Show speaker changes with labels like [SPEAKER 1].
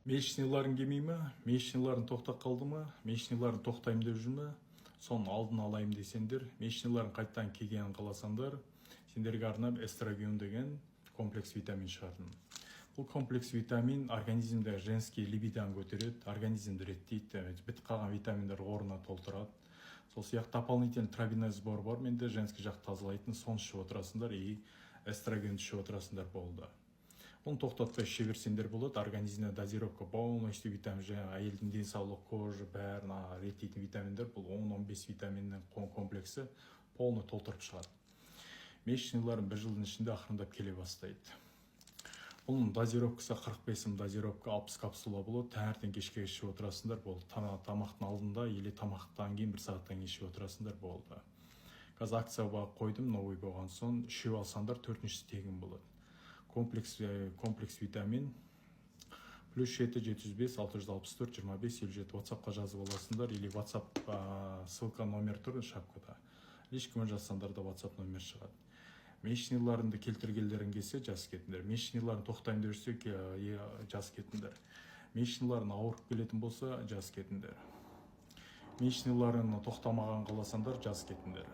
[SPEAKER 1] Мешниларын келмей ме, мешниларын тоқтап қалды ма, мешниларын тоқтайым деп жүр ме, соның алдын алайым десеңдер, мешниларын қайттан келгенін қаласаңдар, сендерге арнап эстроген деген комплекс витамин шығардым. Бұл комплекс витамин организмде женский либидоны көтереді, организмді реттейді, бітіп қалған витаминдер орнына толтырады. Сол сияқты дополнительный травяной сбор бар, менде женский жақ тазалайтын, соны ішіп отырасыңдар и эстроген ішіп отырасыңдар болды. Оны тоқтатпай іше берсеңдер болады, организмде дозировка полностью витамин, әйелдің денсаулық, кожа, бәрін реттейтін витаминдер, бұл 10-15 витаминнің комплексі полный толтырып шығады. Месячныйларын бір жылдың ішінде ақырындап келе бастайды. Бұның дозировкасы 45 дозировка 60 капсула болады, таңертең кешке ішіп отырасыңдар болды. Тамақтың алдында или тамақтан кейін 1 сағаттан кейін ішіп отырасыңдар болды. Қазір акцияға қойдым, новый болған соң үшеу алсаңдар 4-ші тегін болады. Комплекс витамин плюс 775 664 25 57 WhatsApp-қа жазып аласыңдар, или WhatsApp ссылка номер тұр шапкада. Лишкімен жазсаңдар да WhatsApp номер шығады. Месячныйларыңды келтіргендерің келсе жаз кетіңдер. Месячныйларын тоқтайым дерсе жаз кетіңдер. Месячныйларын ауырып келетін болса жаз кетіңдер. Месячныйларын тоқтамаған қаласаңдар жаз кетіңдер.